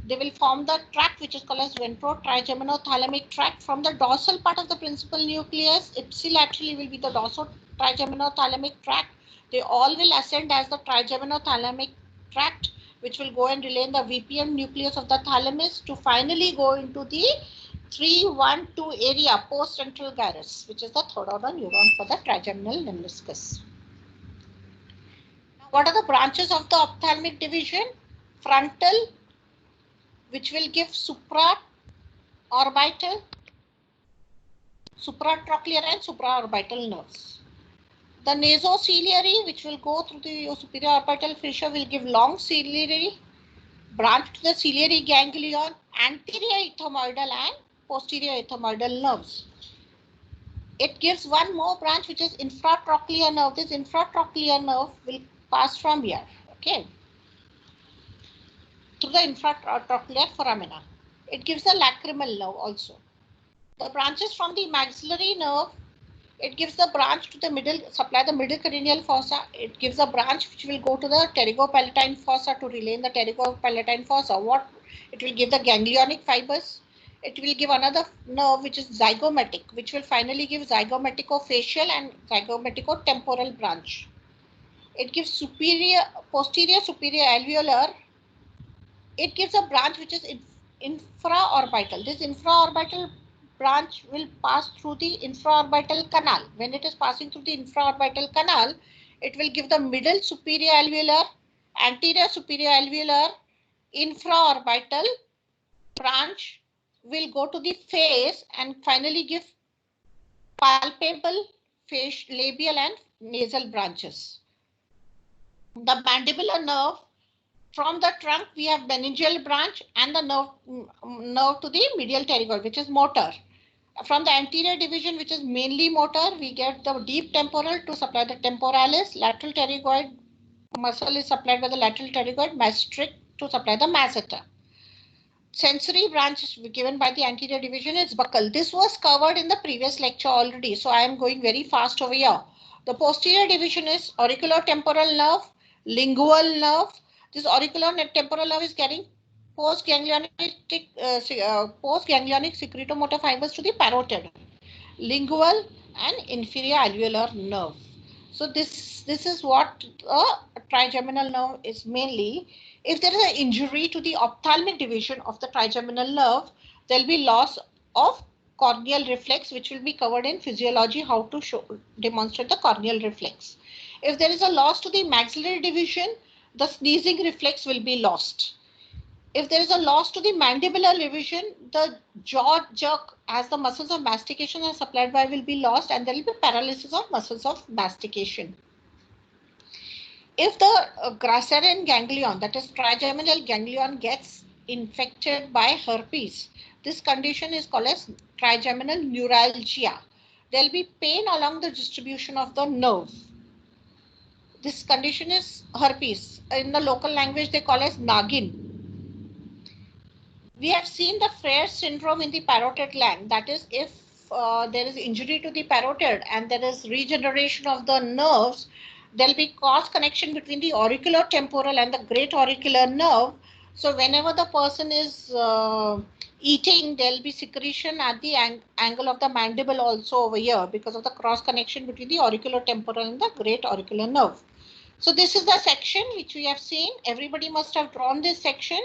They will form the tract, which is called as ventro-trigeminothalamic tract. From the dorsal part of the principal nucleus, ipsilaterally will be the dorso-trigeminothalamic tract. They all will ascend as the trigeminothalamic tract, which will go and relay in the VPM nucleus of the thalamus to finally go into the 3-1-2 area post central gyrus, which is the third order neuron for the trigeminal lemniscus. Now, what are the branches of the ophthalmic division? Frontal, which will give supraorbital, supratrochlear and supraorbital nerves. The nasociliary, which will go through the superior orbital fissure, will give long ciliary, branch to the ciliary ganglion, anterior ethmoidal and posterior ethmoidal nerves. It gives one more branch, which is infratrochlear nerve. This infratrochlear nerve will pass from here, okay, through the infratrochlear foramina. It gives the lacrimal nerve also. The branches from the maxillary nerve, It gives the branch to the middle, supply the middle cranial fossa. It gives a branch which will go to the pterygopalatine fossa to relay in the pterygopalatine fossa. What? It will give the ganglionic fibers. It will give another nerve which is zygomatic, which will finally give zygomaticofacial and zygomaticotemporal branch. It gives posterior superior alveolar. It gives a branch which is infraorbital. This infraorbital branch will pass through the infraorbital canal. When it is passing through the infraorbital canal, it will give the middle superior alveolar, anterior superior alveolar, infraorbital branch will go to the face and finally give palpable, facial, labial and nasal branches. The mandibular nerve, from the trunk we have meningeal branch and the nerve to the medial pterygoid, which is motor. From the anterior division, which is mainly motor, we get the deep temporal to supply the temporalis. Lateral pterygoid muscle is supplied by the lateral pterygoid, mastoid to supply the masseter. Sensory branch given by the anterior division is buccal. This was covered in the previous lecture already, so I am going very fast over here. The posterior division is auriculotemporal nerve, lingual nerve. This auriculotemporal nerve is carrying post-ganglionic secretomotor fibers to the parotid, lingual and inferior alveolar nerve. So this is what a trigeminal nerve is mainly. If there is an injury to the ophthalmic division of the trigeminal nerve, there will be loss of corneal reflex, which will be covered in physiology, how to demonstrate the corneal reflex. If there is a loss to the maxillary division, the sneezing reflex will be lost. If there is a loss to the mandibular division, the jaw jerk as the muscles of mastication are supplied by will be lost, and there will be paralysis of muscles of mastication. If the Gracerian ganglion, that is trigeminal ganglion, gets infected by herpes, this condition is called as trigeminal neuralgia. There will be pain along the distribution of the nerve. This condition is herpes. In the local language, they call as Nagin. We have seen the Freire syndrome in the parotid gland. That is, if there is injury to the parotid and there is regeneration of the nerves, there will be cause connection between the auriculotemporal and the great auricular nerve. So whenever the person is eating, there will be secretion at the angle of the mandible also over here because of the cross connection between the auriculotemporal and the great auricular nerve. So this is the section which we have seen. Everybody must have drawn this section.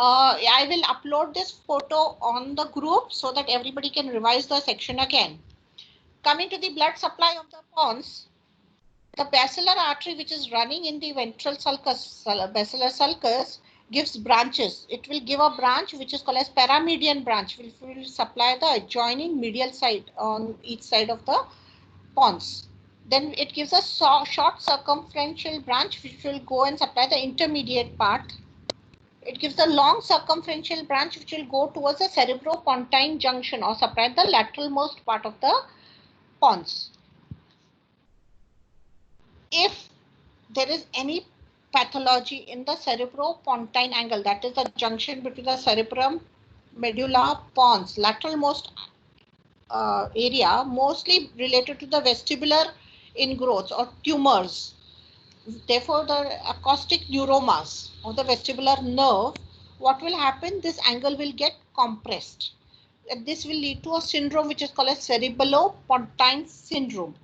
I will upload this photo on the group so that everybody can revise the section again. Coming to the blood supply of the pons, the basilar artery which is running in the ventral sulcus, basilar sulcus, gives branches. It will give a branch which is called as paramedian branch, which will supply the adjoining medial side on each side of the pons. Then it gives a short circumferential branch which will go and supply the intermediate part. It gives a long circumferential branch which will go towards the cerebropontine junction or supply the lateralmost part of the pons. If there is any pathology in the cerebropontine angle, that is the junction between the cerebrum, medulla, pons, lateralmost area, mostly related to the vestibular ingrowths or tumors. Therefore, the acoustic neuromas of the vestibular nerve, what will happen? This angle will get compressed. And this will lead to a syndrome which is called as cerebellopontine syndrome.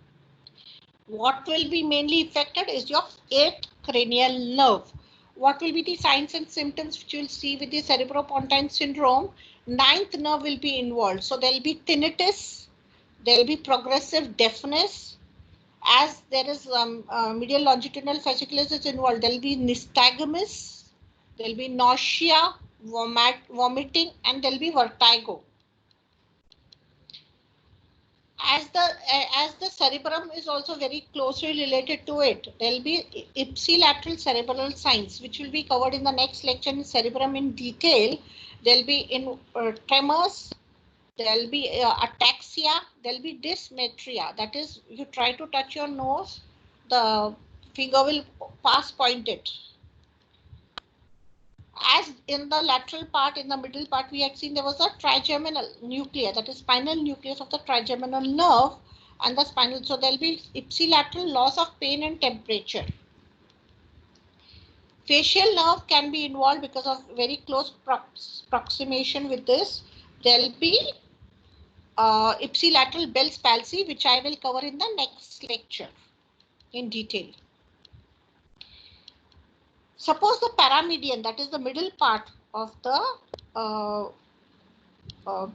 What will be mainly affected is your 8th cranial nerve. What will be the signs and symptoms which you will see with the cerebropontine syndrome? 9th nerve will be involved. So there will be tinnitus, there will be progressive deafness. As there is medial longitudinal fasciculus is involved, there will be nystagmus, there will be nausea, vomiting, and there will be vertigo. As the cerebrum is also very closely related to it, there will be ipsilateral cerebral signs, which will be covered in the next lecture in cerebrum in detail. There will be in tremors, there will be ataxia, there will be dysmetria. That is, you try to touch your nose, the finger will pass pointed. As in the lateral part, in the middle part, we had seen there was a trigeminal nucleus, that is spinal nucleus of the trigeminal nerve. and the spinal. So there will be ipsilateral loss of pain and temperature. Facial nerve can be involved because of very close proximation with this. There will be ipsilateral Bell's palsy, which I will cover in the next lecture in detail. Suppose the paramedian, that is the middle part of the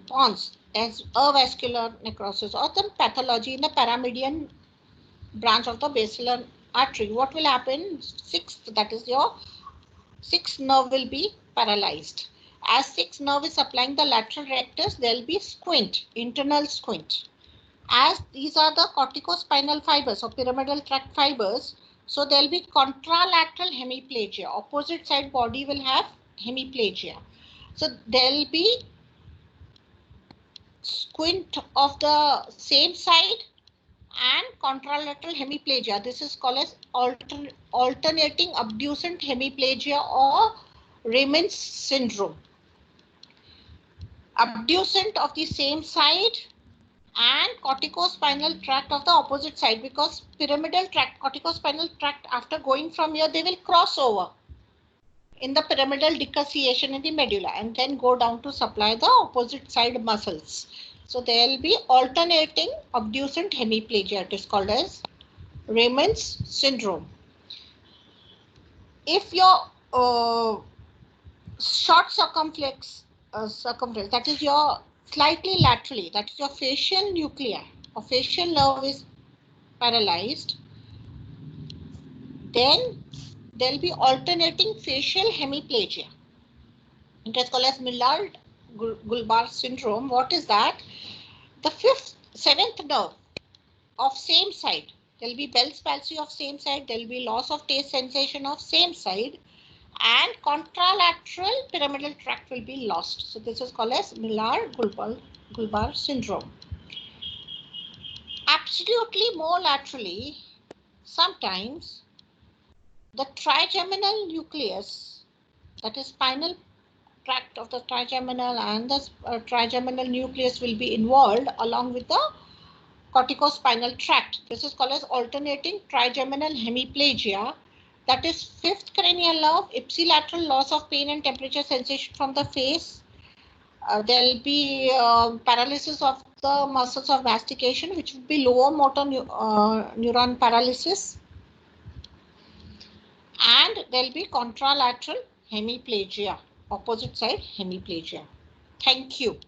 pons, as avascular necrosis or the pathology in the paramedian branch of the basilar artery. What will happen? Sixth, that is your sixth nerve will be paralyzed. As sixth nerve is supplying the lateral rectus, there will be squint, internal squint. As these are the corticospinal fibers or pyramidal tract fibers, so there will be contralateral hemiplegia. Opposite side body will have hemiplegia. So there will be squint of the same side and contralateral hemiplegia. This is called as alternating abducent hemiplegia or Raymonds syndrome. Abducent of the same side and corticospinal tract of the opposite side, because pyramidal tract, corticospinal tract, after going from here, they will cross over in the pyramidal decussation in the medulla and then go down to supply the opposite side muscles. So there will be alternating abducent hemiplegia. It is called as Raymonds syndrome. If your short circumflex, that is your slightly laterally, that is your facial nuclei or facial nerve is paralyzed, then there will be alternating facial hemiplegia. It is called as Millard-Gulbar syndrome. What is that? The seventh nerve of same side. There will be Bell's palsy of same side. There will be loss of taste sensation of same side, and contralateral pyramidal tract will be lost. So this is called as Millard-Gulbar syndrome. Absolutely more laterally, sometimes the trigeminal nucleus, that is spinal tract of the trigeminal and the trigeminal nucleus will be involved along with the corticospinal tract. This is called as alternating trigeminal hemiplegia. That is fifth cranial nerve, ipsilateral loss of pain and temperature sensation from the face. There will be paralysis of the muscles of mastication, which will be lower motor neuron paralysis. And there will be contralateral hemiplegia, opposite side hemiplegia. Thank you.